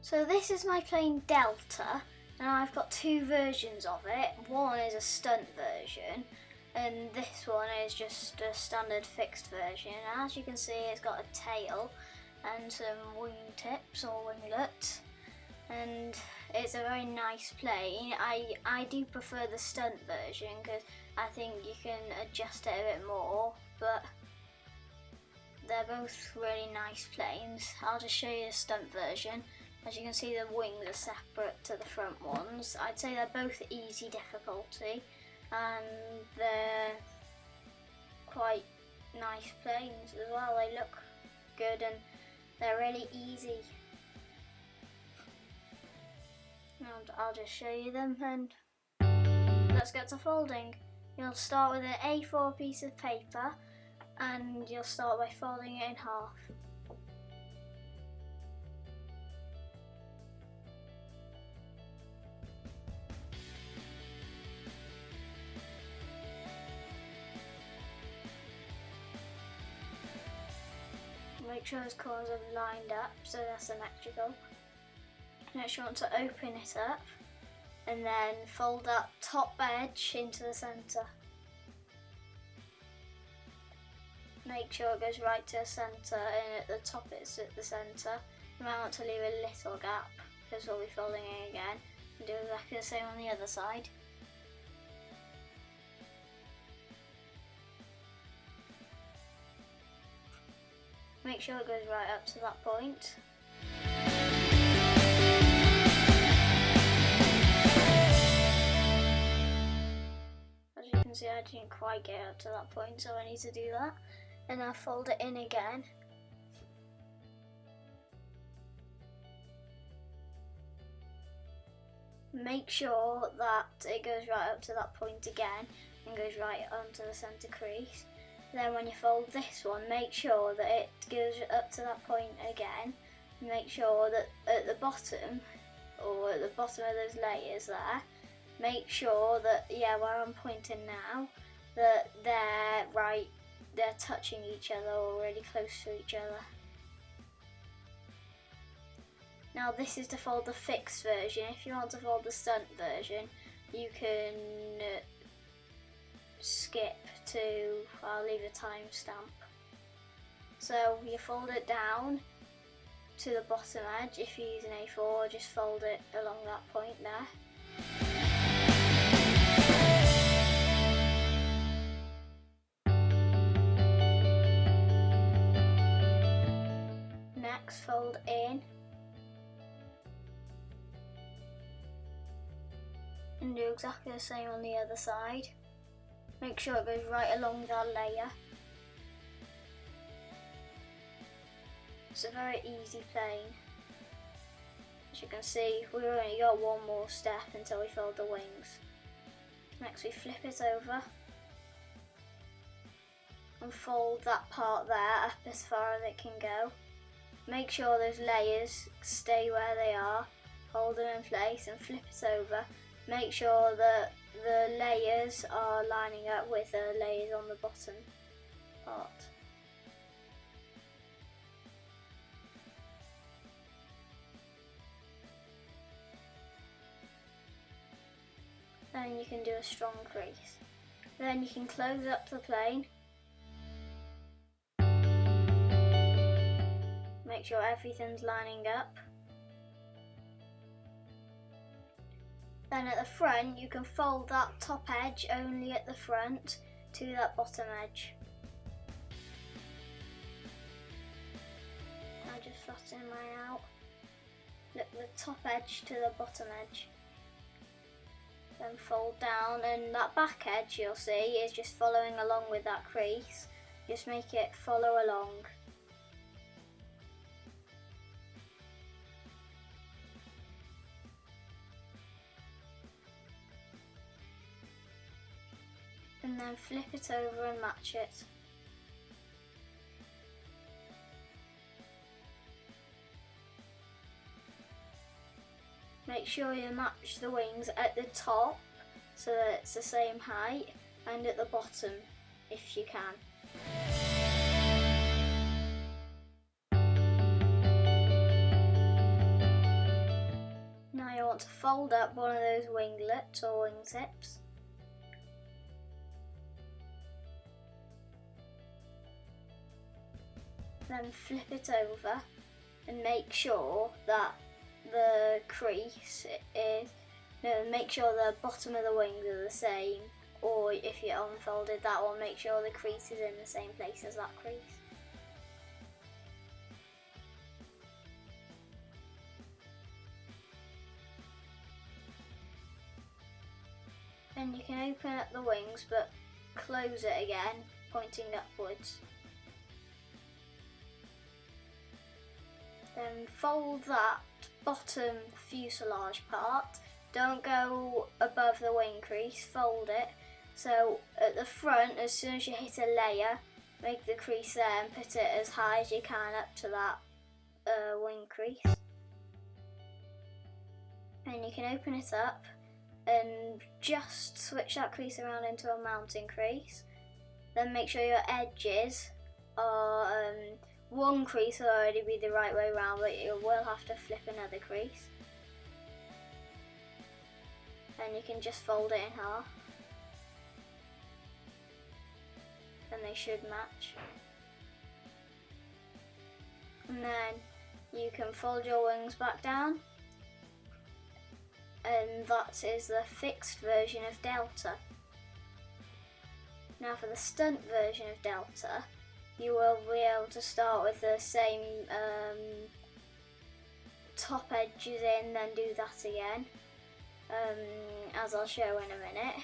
So this is my plane Delta, and I've got two versions of it. One is a stunt version, and this one is just a standard fixed version. And as you can see, it's got a tail and some wingtips or winglets, and it's a very nice plane. I do prefer the stunt version because I think you can adjust it a bit more, but they're both really nice planes. I'll just show you the stunt version. As you can see, the wings are separate to the front ones. I'd say they're both easy difficulty, and they're quite nice planes as well. They look good and they're really easy. And I'll just show you them, and let's get to folding. You'll start with an A4 piece of paper, and you'll start by folding it in half. Make sure those corners are lined up so they're symmetrical. Next you want to open it up and then fold that top edge into the centre. Make sure it goes right to the centre, and at the top it's at the centre. You might want to leave a little gap because we'll be folding it again, and do exactly the same on the other side. Make sure it goes right up to that point. As you can see, I didn't quite get up to that point, so I need to do that. And I'll fold it in again. Make sure that it goes right up to that point again and goes right onto the centre crease. Then when you fold this one, make sure that it goes up to that point again. Make sure that at the bottom, or at the bottom of those layers there, make sure that, where I'm pointing now, that they're touching each other or really close to each other. Now this is to fold the fixed version. If you want to fold the stunt version, you can skip to, I'll leave a timestamp. So you fold it down to the bottom edge. If you use an A4, just fold it along that point there. Next, fold in and do exactly the same on the other side. Make sure it goes right along that layer. It's a very easy plane. As you can see, we've only got one more step until we fold the wings. Next we flip it over and fold that part there up as far as it can go. Make sure those layers stay where they are, hold them in place and flip it over. Make sure that the layers are lining up with the layers on the bottom part. Then you can do a strong crease. Then you can close up the plane. Make sure everything's lining up. Then at the front, you can fold that top edge only at the front to that bottom edge. I just flatten mine out. Look, the top edge to the bottom edge. Then fold down, and that back edge you'll see is just following along with that crease. Just make it follow along. And then flip it over and match it. Make sure you match the wings at the top so that it's the same height, and at the bottom if you can. want to fold up one of those winglets or wingtips. Then flip it over and make sure that the crease is, make sure the bottom of the wings are the same, or if you unfolded that one, make sure the crease is in the same place as that crease. Then you can open up the wings but close it again, pointing upwards. Then fold that bottom fuselage part. Don't go above the wing crease, fold it. So at the front, as soon as you hit a layer, make the crease there and put it as high as you can up to that wing crease. And you can open it up and just switch that crease around into a mounting crease. Then make sure your edges are, one crease will already be the right way around, but you will have to flip another crease. And you can just fold it in half. Then they should match. And then you can fold your wings back down. And that is the fixed version of Delta. Now for the stunt version of Delta, you will be able to start with the same top edges in, then do that again, as I'll show in a minute.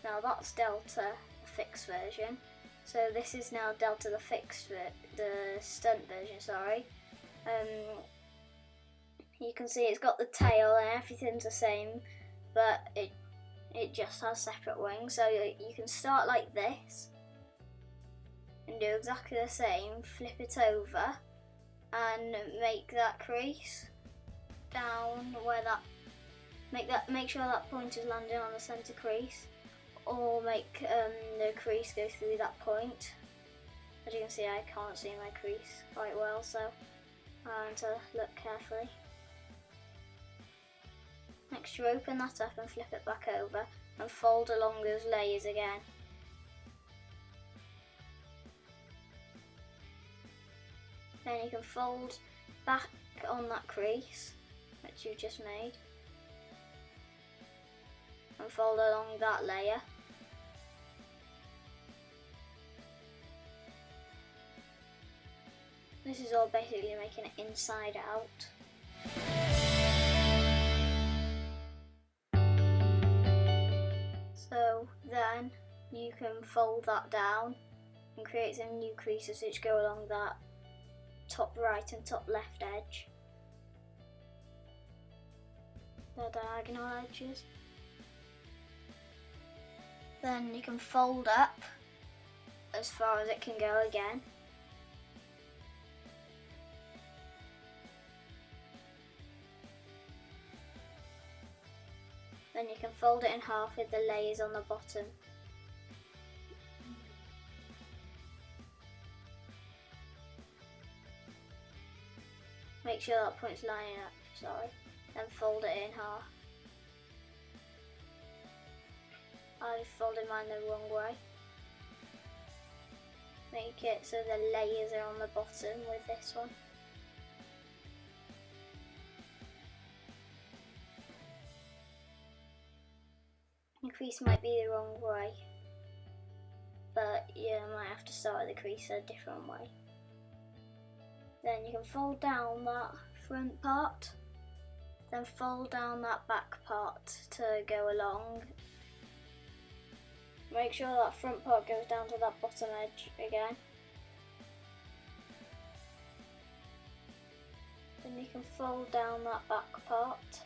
Now that's Delta, the fixed version. So this is now Delta, the stunt version, sorry. You can see it's got the tail and everything's the same, but it just has separate wings. So you can start like this and do exactly the same, flip it over and make that crease down where make sure that point is landing on the centre crease, or make the crease go through that point. As you can see, I can't see my crease quite well, so I want to look carefully. Next you open that up and flip it back over and fold along those layers again. Then you can fold back on that crease which you've just made and fold along that layer. This is all basically making it inside out. So then you can fold that down and create some new creases which go along that top right and top left edge. The diagonal edges. Then you can fold up as far as it can go again. Then you can fold it in half with the layers on the bottom. Make sure that point's lining up, sorry. Then fold it in half. I folded mine the wrong way. Make it so the layers are on the bottom with this one. The crease might be the wrong way, but you might have to start with the crease a different way. Then you can fold down that front part, then fold down that back part to go along. Make sure that front part goes down to that bottom edge again. Then you can fold down that back part.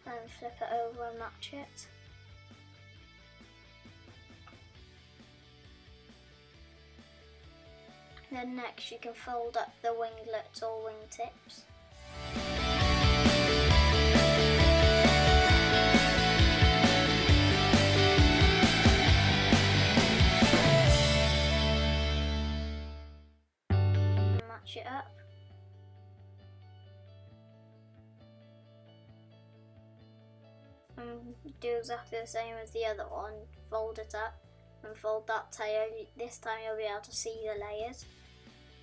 And flip it over and match it. Then next you can fold up the winglets or wingtips. and do exactly the same as the other one. Fold it up and fold that tail. This time you'll be able to see the layers.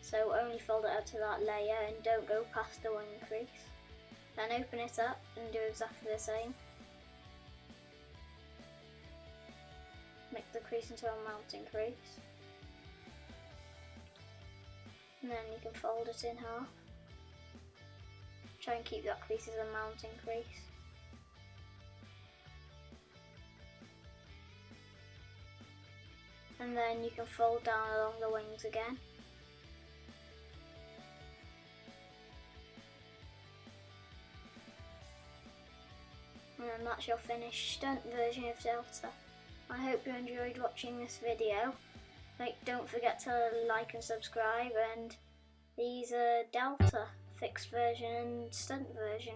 So only fold it up to that layer and don't go past the wing crease. Then open it up and do exactly the same. Make the crease into a mounting crease. And then you can fold it in half. Try and keep that crease as a mounting crease. And then you can fold down along the wings again. And then that's your finished stunt version of Delta. I hope you enjoyed watching this video. Don't forget to like and subscribe, and these are Delta fixed version and stunt version.